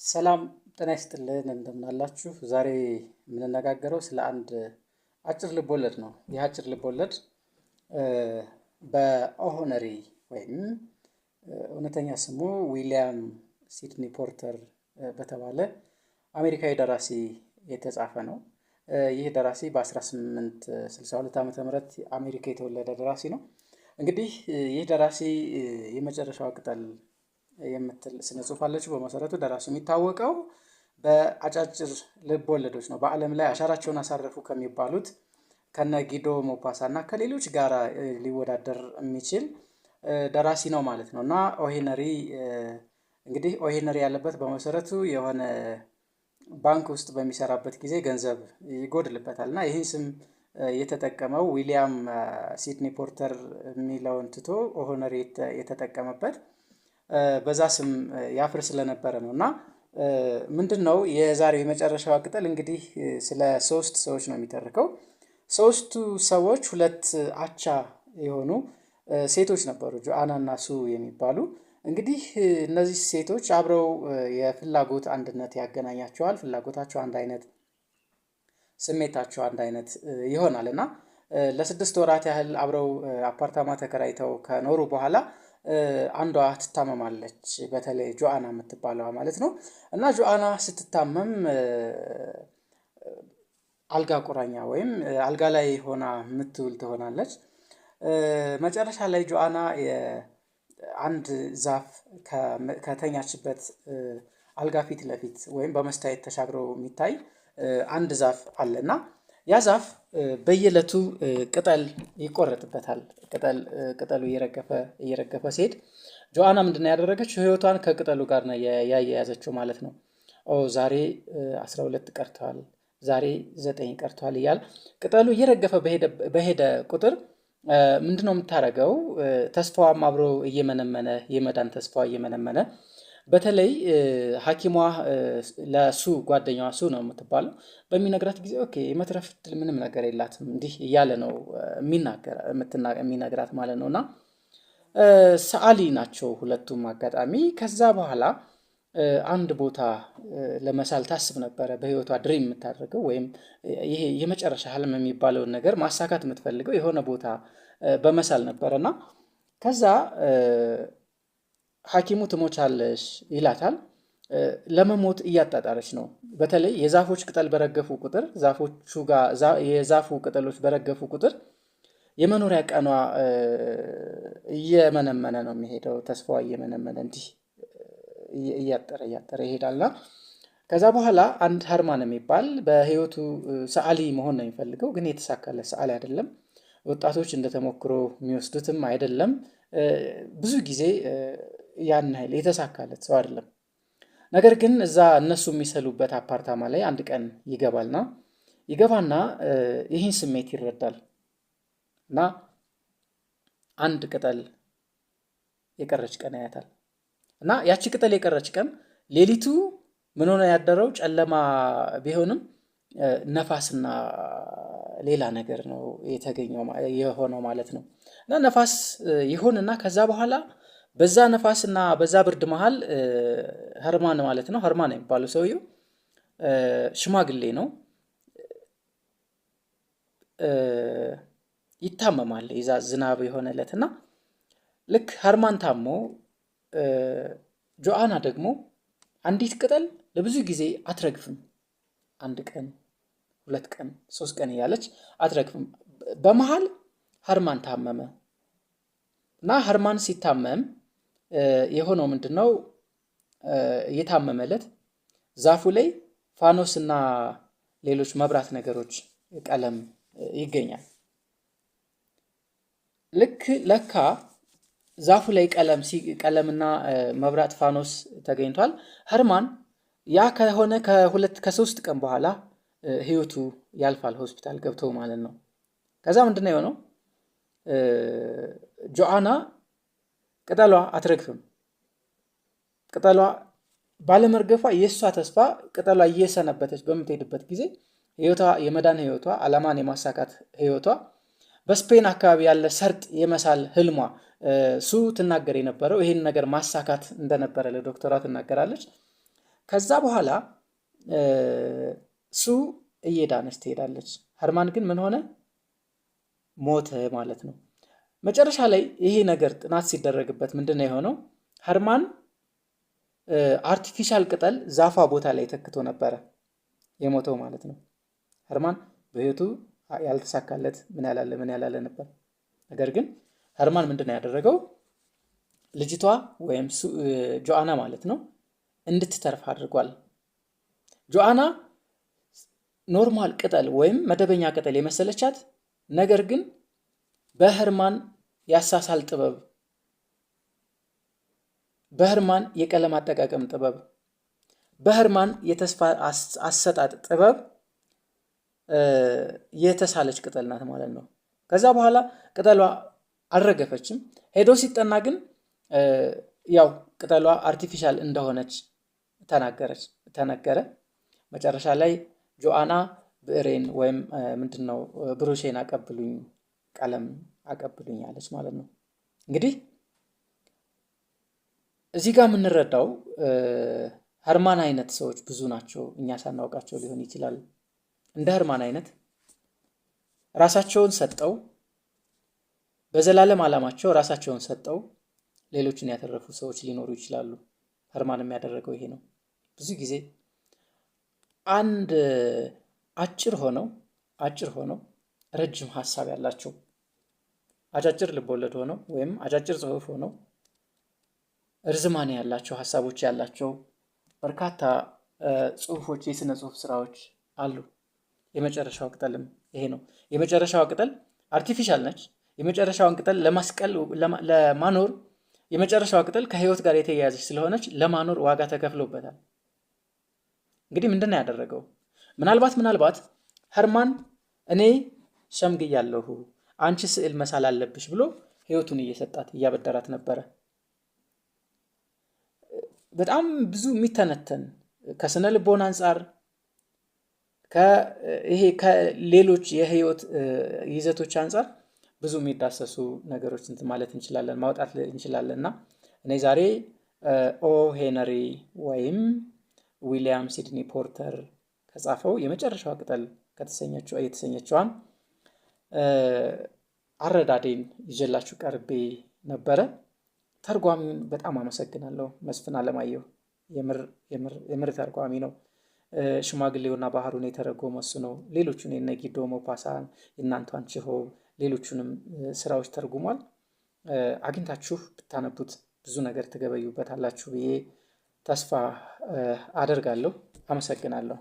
ሰላም ጤና ይስጥልን እንደምን አላችሁ? ዛሬ የምንነጋገረው ስለ አንድ አጭር ልቦለድ ነው። ይህ አጭር ልቦለድ በኦሆነሪ ወይም እውነተኛ ስሙ ዊሊያም ሲድኒ ፖርተር በተባለ አሜሪካዊ ደራሲ የተጻፈ ነው። ይህ ደራሲ በ1862 ዓመተ ምህረት አሜሪካ የተወለደ ደራሲ ነው። እንግዲህ ይህ ደራሲ የመጨረሻው ቅጠል የምትል ስነ ጽሁፍ አለችው። በመሰረቱ ደራሲው የሚታወቀው በአጫጭር ልብ ወለዶች ነው። በዓለም ላይ አሻራቸውን አሳረፉ ከሚባሉት ከነ ጊዶ ሞፓሳ እና ከሌሎች ጋር ሊወዳደር የሚችል ደራሲ ነው ማለት ነው። እና ኦሄነሪ እንግዲህ ኦሄነሪ ያለበት በመሰረቱ የሆነ ባንክ ውስጥ በሚሰራበት ጊዜ ገንዘብ ይጎድልበታል እና ይህን ስም የተጠቀመው ዊሊያም ሲድኒ ፖርተር የሚለውን ትቶ ኦሆነሪ የተጠቀመበት በዛ ስም ያፍር ስለነበረ ነው። እና ምንድነው የዛሬው የመጨረሻው ቅጠል እንግዲህ ስለ ሶስት ሰዎች ነው የሚተርከው። ሶስቱ ሰዎች ሁለት አቻ የሆኑ ሴቶች ነበሩ፣ ጆአና እና ሱ የሚባሉ። እንግዲህ እነዚህ ሴቶች አብረው የፍላጎት አንድነት ያገናኛቸዋል። ፍላጎታቸው አንድ አይነት፣ ስሜታቸው አንድ አይነት ይሆናል እና ለ6 ወራት ያህል አብረው አፓርታማ ተከራይተው ከኖሩ በኋላ አንዷ ትታመማለች፣ በተለይ ጆአና የምትባለዋ ማለት ነው። እና ጆአና ስትታመም አልጋ ቁራኛ ወይም አልጋ ላይ ሆና የምትውል ትሆናለች። መጨረሻ ላይ ጆአና አንድ ዛፍ ከተኛችበት አልጋ ፊት ለፊት ወይም በመስታየት ተሻግሮ የሚታይ አንድ ዛፍ አለ እና ያ ዛፍ በየዕለቱ ቅጠል ይቆረጥበታል። ቅጠሉ እየረገፈ ሲሄድ ጆአና ምንድነው ያደረገችው? ህይወቷን ከቅጠሉ ጋር ነው ያያያዘችው ማለት ነው። ዛሬ 12 ቀርተዋል፣ ዛሬ 9 ቀርተዋል እያል ቅጠሉ እየረገፈ በሄደ ቁጥር ምንድነው የምታደርገው? ተስፋዋም አብሮ እየመነመነ የመዳን ተስፋዋ እየመነመነ፣ በተለይ ሐኪሟ ለሱ ጓደኛዋ ሱ ነው የምትባለው በሚነግራት ጊዜ ኦኬ የመትረፍ ዕድል ምንም ነገር የላትም እንዲህ እያለ ነው የሚነግራት ማለት ነው። እና ሰዓሊ ናቸው ሁለቱም አጋጣሚ። ከዛ በኋላ አንድ ቦታ ለመሳል ታስብ ነበረ። በህይወቷ ድሪም የምታደርገው ወይም ይሄ የመጨረሻ ህልም የሚባለውን ነገር ማሳካት የምትፈልገው የሆነ ቦታ በመሳል ነበረ እና ከዛ ሐኪሙ ትሞቻለሽ ይላታል። ለመሞት እያጣጣረች ነው። በተለይ የዛፎች ቅጠል በረገፉ ቁጥር የዛፉ ቅጠሎች በረገፉ ቁጥር የመኖሪያ ቀኗ እየመነመነ ነው የሚሄደው። ተስፋዋ እየመነመነ እንዲህ እያጠረ ይሄዳልና ከዛ በኋላ አንድ ሀርማን የሚባል በህይወቱ ሰዓሊ መሆን ነው የሚፈልገው፣ ግን የተሳካለት ሰዓሊ አይደለም። ወጣቶች እንደተሞክሮ የሚወስዱትም አይደለም። ብዙ ጊዜ ያን ኃይል የተሳካለት ሰው አይደለም። ነገር ግን እዛ እነሱ የሚሰሉበት አፓርታማ ላይ አንድ ቀን ይገባና ይህን ስሜት ይረዳል እና አንድ ቅጠል የቀረች ቀን ያያታል። እና ያቺ ቅጠል የቀረች ቀን ሌሊቱ ምን ሆነ ያደረው? ጨለማ ቢሆንም ነፋስና ሌላ ነገር ነው የሆነው ማለት ነው። እና ነፋስ ይሆንና ከዛ በኋላ በዛ ነፋስና በዛ ብርድ መሃል ሀርማን ማለት ነው፣ ሀርማን የሚባለው ሰውየው ሽማግሌ ነው፣ ይታመማል። ይዛ ዝናብ የሆነለትና ልክ ሀርማን ታሞ ጆአና ደግሞ አንዲት ቅጠል ለብዙ ጊዜ አትረግፍም። 1 ቀን 2 ቀን 3 ቀን እያለች አትረግፍም። በመሃል ሀርማን ታመመ እና ሀርማን ሲታመም የሆነው ምንድነው? የታመመለት ዛፉ ላይ ፋኖስ እና ሌሎች መብራት ነገሮች ቀለም ይገኛል። ለካ ዛፉ ላይ ቀለምና መብራት ፋኖስ ተገኝቷል። ሀርማን ያ ከሆነ ከ2-3 ቀን በኋላ ህይወቱ ያልፋል፣ ሆስፒታል ገብቶ ማለት ነው። ከዛ ምንድነው የሆነው? ጆአና ቅጠሏ አትረግፍም። ቅጠሏ ባለመርገፏ የእሷ ተስፋ ቅጠሏ እየሰነበተች በምትሄድበት ጊዜ ህይወቷ የመዳን ህይወቷ፣ አላማን የማሳካት ህይወቷ፣ በስፔን አካባቢ ያለ ሰርጥ የመሳል ህልሟ ሱ ትናገር የነበረው ይህን ነገር ማሳካት እንደነበረ ለዶክተሯ ትናገራለች። ከዛ በኋላ ሱ እየዳነች ትሄዳለች። ሀርማን ግን ምን ሆነ? ሞተ ማለት ነው። መጨረሻ ላይ ይሄ ነገር ጥናት ሲደረግበት ምንድን ነው የሆነው? ሀርማን አርቲፊሻል ቅጠል ዛፏ ቦታ ላይ ተክቶ ነበረ የሞተው ማለት ነው። ሀርማን በህይወቱ ያልተሳካለት ምን ያላለ ነበር። ነገር ግን ሀርማን ምንድን ነው ያደረገው? ልጅቷ ወይም ጆአና ማለት ነው እንድትተርፍ አድርጓል። ጆአና ኖርማል ቅጠል ወይም መደበኛ ቅጠል የመሰለቻት፣ ነገር ግን በሀርማን ያሳሳል ጥበብ፣ በሀርማን የቀለም አጠቃቀም ጥበብ፣ በሀርማን የተስፋ አሰጣጥ ጥበብ የተሳለች ቅጠል ናት ማለት ነው። ከዛ በኋላ ቅጠሏ አልረገፈችም። ሄዶ ሲጠና ግን ያው ቅጠሏ አርቲፊሻል እንደሆነች ተነገረ። መጨረሻ ላይ ጆአና ብዕሬን ወይም ምንድነው ብሩሼን አቀብሉኝ፣ ቀለም አቀብሉኝ አለች ማለት ነው። እንግዲህ እዚህ ጋር የምንረዳው ሀርማን አይነት ሰዎች ብዙ ናቸው። እኛ ሳናውቃቸው ሊሆን ይችላል። እንደ ሀርማን አይነት ራሳቸውን ሰጠው፣ በዘላለም ዓላማቸው ራሳቸውን ሰጠው ሌሎችን ያተረፉ ሰዎች ሊኖሩ ይችላሉ። ሀርማን የሚያደረገው ይሄ ነው። ብዙ ጊዜ አንድ አጭር ሆነው ረጅም ሀሳብ ያላቸው አጫጭር ልቦለድ ሆነው ወይም አጫጭር ጽሑፍ ሆነው እርዝማኔ ያላቸው ሀሳቦች ያላቸው በርካታ ጽሑፎች፣ የስነ ጽሑፍ ስራዎች አሉ። የመጨረሻው ቅጠልም ይሄ ነው። የመጨረሻው ቅጠል አርቲፊሻል ነች። የመጨረሻውን ቅጠል ለማኖር የመጨረሻው ቅጠል ከህይወት ጋር የተያያዘች ስለሆነች ለማኖር ዋጋ ተከፍሎበታል። እንግዲህ ምንድን ነው ያደረገው? ምናልባት ሀርማን እኔ ሸምግያለሁ፣ አንቺ ስዕል መሳል አለብሽ ብሎ ህይወቱን እየሰጣት እያበደራት ነበረ። በጣም ብዙ የሚተነተን ከስነ ልቦና አንጻር ከሌሎች የህይወት ይዘቶች አንጻር ብዙ የሚዳሰሱ ነገሮች ማለት እንችላለን፣ ማውጣት እንችላለን። እና እኔ ዛሬ ኦ ሄነሪ ወይም ዊሊያም ሲድኒ ፖርተር ከጻፈው የመጨረሻዋ ቅጠል የተሰኘችዋን አረዳዴን ይዤላችሁ ቀርቤ ነበረ። ተርጓሚውን በጣም አመሰግናለሁ። መስፍን አለማየሁ የምር ተርጓሚ ነው። ሽማግሌውና ባህሩን የተረጎመ እሱ ነው። ሌሎቹን የነ ጊዶ ሞፓሳን፣ የእናንቷን ችሆብ፣ ሌሎቹንም ስራዎች ተርጉሟል። አግኝታችሁ ብታነቡት ብዙ ነገር ትገበዩበታላችሁ ብዬ ተስፋ አደርጋለሁ። አመሰግናለሁ።